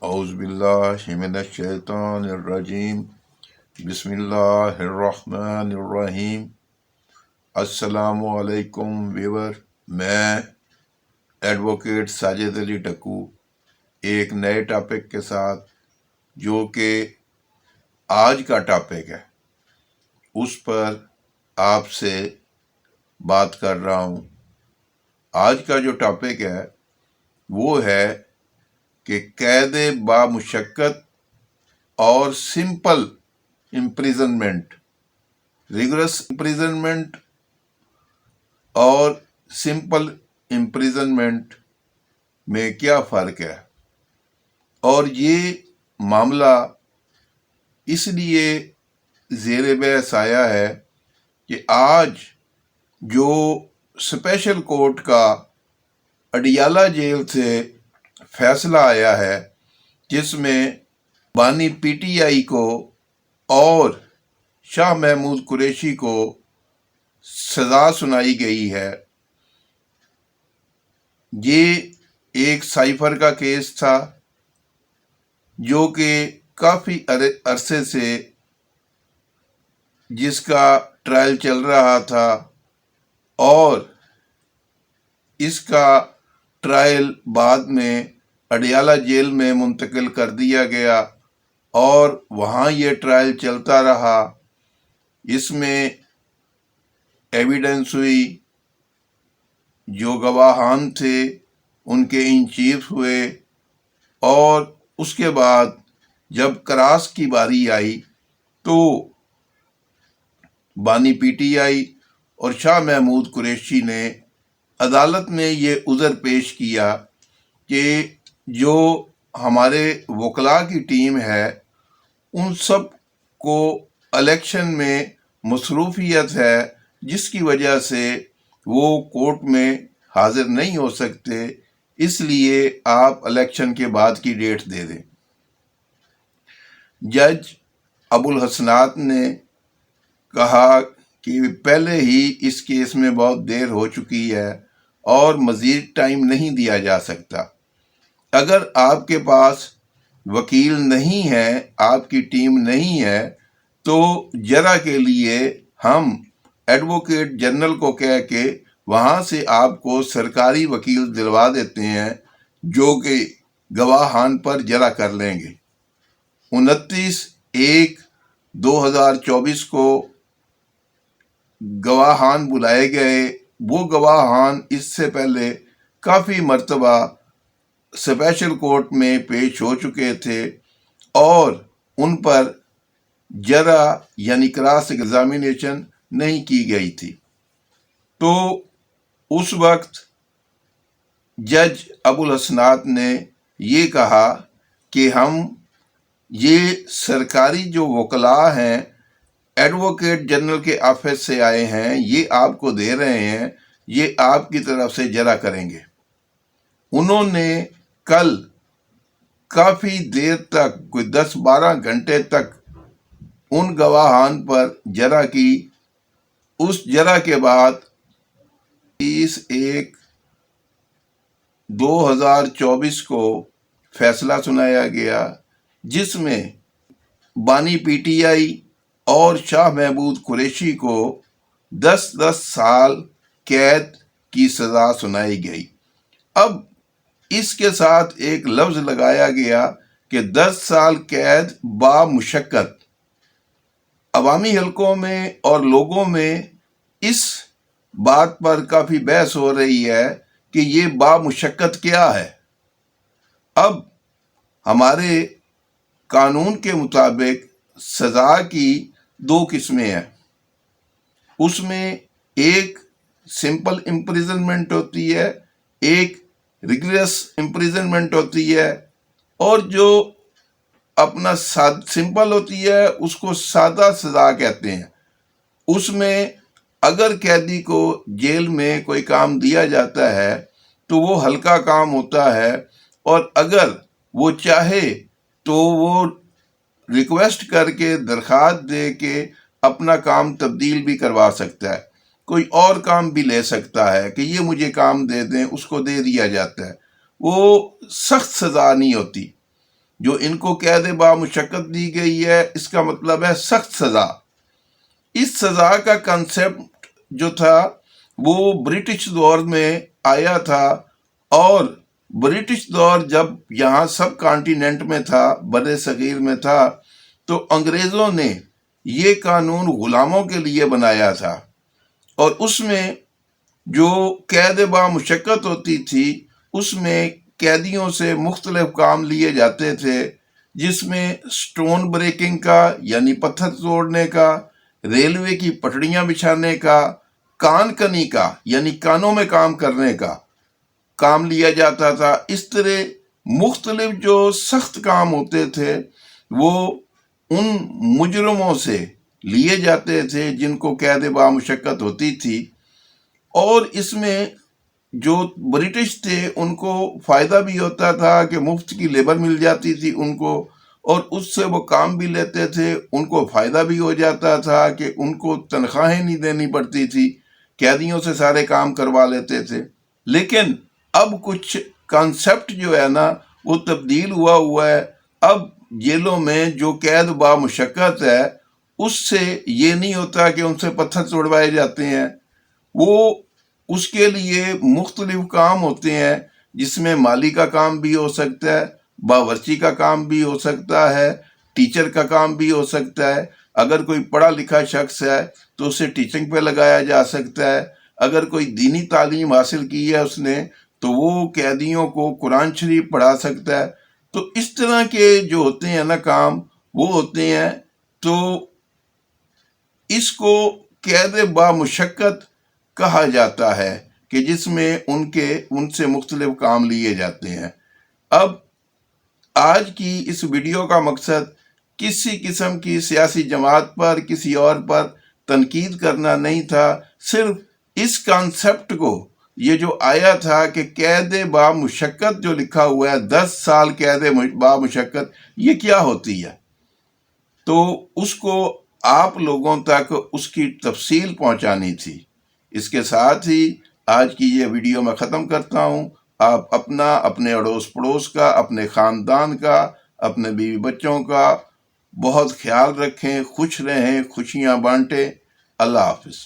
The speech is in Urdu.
اعوذ باللہ من الشیطان الرجیم بسم اللہ الرحمن الرحیم۔ السلام علیکم ویور، میں ایڈوکیٹ ساجد علی ٹکو ایک نئے ٹاپک کے ساتھ، جو کہ آج کا ٹاپک ہے، اس پر آپ سے بات کر رہا ہوں۔ آج کا جو ٹاپک ہے وہ ہے کہ قید بامشقت اور سمپل امپریزنمنٹ، ریگولرس امپریزنمنٹ اور سمپل امپریزنمنٹ میں کیا فرق ہے۔ اور یہ معاملہ اس لیے زیر بحث آیا ہے کہ آج جو اسپیشل کورٹ کا اڈیالہ جیل سے فیصلہ آیا ہے، جس میں بانی پی ٹی آئی کو اور شاہ محمود قریشی کو سزا سنائی گئی ہے، یہ ایک سائفر کا کیس تھا جو کہ کافی عرصے سے جس کا ٹرائل چل رہا تھا، اور اس کا ٹرائل بعد میں اڈیالہ جیل میں منتقل کر دیا گیا اور وہاں یہ ٹرائل چلتا رہا۔ اس میں ایویڈنس ہوئی، جو گواہان تھے ان کے ان چیف ہوئے، اور اس کے بعد جب کراس کی باری آئی تو بانی پی ٹی آئی اور شاہ محمود قریشی نے عدالت میں یہ عذر پیش کیا کہ جو ہمارے وکلاء کی ٹیم ہے ان سب کو الیکشن میں مصروفیت ہے، جس کی وجہ سے وہ کورٹ میں حاضر نہیں ہو سکتے، اس لیے آپ الیکشن کے بعد کی ڈیٹ دے دیں۔ جج ابو الحسنات نے کہا کہ پہلے ہی اس کیس میں بہت دیر ہو چکی ہے اور مزید ٹائم نہیں دیا جا سکتا۔ اگر آپ کے پاس وکیل نہیں ہے، آپ کی ٹیم نہیں ہے، تو جرا کے لیے ہم ایڈوکیٹ جنرل کو کہہ کے وہاں سے آپ کو سرکاری وکیل دلوا دیتے ہیں، جو کہ گواہان پر جرا کر لیں گے۔ 29/1/2024 کو گواہان بلائے گئے۔ وہ گواہان اس سے پہلے کافی مرتبہ اسپیشل کورٹ میں پیش ہو چکے تھے اور ان پر جرا یعنی کراس ایگزامینیشن نہیں کی گئی تھی۔ تو اس وقت جج ابو الحسنات نے یہ کہا کہ ہم یہ سرکاری جو وکلاء ہیں، ایڈوکیٹ جنرل کے آفس سے آئے ہیں، یہ آپ کو دے رہے ہیں، یہ آپ کی طرف سے جرا کریں گے۔ انہوں نے کل کافی دیر تک، کوئی 10-12 گھنٹے تک ان گواہان پر جرا کی۔ اس جرا کے بعد 30/1/2024 کو فیصلہ سنایا گیا، جس میں بانی پی ٹی آئی اور شاہ محمود قریشی کو 10 سال قید کی سزا سنائی گئی۔ اب اس کے ساتھ ایک لفظ لگایا گیا کہ 10 سال قید بامشقت۔ عوامی حلقوں میں اور لوگوں میں اس بات پر کافی بحث ہو رہی ہے کہ یہ بامشقت کیا ہے۔ اب ہمارے قانون کے مطابق سزا کی 2 قسمیں ہیں۔ اس میں ایک سمپل امپریزنمنٹ ہوتی ہے، ایک ریگولرس امپریزنمنٹ ہوتی ہے، اور جو اپنا سمپل ہوتی ہے اس کو سادہ سزا کہتے ہیں۔ اس میں اگر قیدی کو جیل میں کوئی کام دیا جاتا ہے تو وہ ہلکا کام ہوتا ہے، اور اگر وہ چاہے تو وہ ریکویسٹ کر کے، درخواست دے کے اپنا کام تبدیل بھی کروا سکتا ہے، کوئی اور کام بھی لے سکتا ہے کہ یہ مجھے کام دے دیں، اس کو دے دیا جاتا ہے۔ وہ سخت سزا نہیں ہوتی۔ جو ان کو قید بامشقت دی گئی ہے، اس کا مطلب ہے سخت سزا۔ اس سزا کا کنسیپٹ جو تھا وہ برٹش دور میں آیا تھا، اور برٹش دور جب یہاں سب کانٹیننٹ میں تھا، بر صغیر میں تھا، تو انگریزوں نے یہ قانون غلاموں کے لیے بنایا تھا، اور اس میں جو قید بامشقت ہوتی تھی اس میں قیدیوں سے مختلف کام لیے جاتے تھے، جس میں سٹون بریکنگ کا یعنی پتھر توڑنے کا، ریلوے کی پٹڑیاں بچھانے کا، کان کنی کا یعنی کانوں میں کام کرنے کا کام لیا جاتا تھا۔ اس طرح مختلف جو سخت کام ہوتے تھے وہ ان مجرموں سے لیے جاتے تھے جن کو قید بامشقت ہوتی تھی، اور اس میں جو برٹش تھے ان کو فائدہ بھی ہوتا تھا کہ مفت کی لیبر مل جاتی تھی ان کو، اور اس سے وہ کام بھی لیتے تھے، ان کو فائدہ بھی ہو جاتا تھا کہ ان کو تنخواہیں نہیں دینی پڑتی تھی، قیدیوں سے سارے کام کروا لیتے تھے۔ لیکن اب کچھ کانسیپٹ جو ہے نا وہ تبدیل ہوا ہے۔ اب جیلوں میں جو قید بامشقت ہے اس سے یہ نہیں ہوتا کہ ان سے پتھر توڑوائے جاتے ہیں، وہ اس کے لیے مختلف کام ہوتے ہیں، جس میں مالی کا کام بھی ہو سکتا ہے، باورچی کا کام بھی ہو سکتا ہے، ٹیچر کا کام بھی ہو سکتا ہے۔ اگر کوئی پڑھا لکھا شخص ہے تو اسے ٹیچنگ پہ لگایا جا سکتا ہے۔ اگر کوئی دینی تعلیم حاصل کی ہے اس نے تو وہ قیدیوں کو قرآن شریف پڑھا سکتا ہے۔ تو اس طرح کے جو ہوتے ہیں نا کام وہ ہوتے ہیں، تو اس کو قید بامشقت کہا جاتا ہے کہ جس میں ان سے مختلف کام لیے جاتے ہیں۔ اب آج کی اس ویڈیو کا مقصد کسی قسم کی سیاسی جماعت پر، کسی اور پر تنقید کرنا نہیں تھا، صرف اس کانسیپٹ کو، یہ جو آیا تھا کہ قید بامشقت جو لکھا ہوا ہے 10 سال قید بامشقت، یہ کیا ہوتی ہے، تو اس کو آپ لوگوں تک اس کی تفصیل پہنچانی تھی۔ اس کے ساتھ ہی آج کی یہ ویڈیو میں ختم کرتا ہوں۔ آپ اپنا، اپنے اڑوس پڑوس کا، اپنے خاندان کا، اپنے بیوی بچوں کا بہت خیال رکھیں، خوش رہیں، خوشیاں بانٹیں۔ اللہ حافظ۔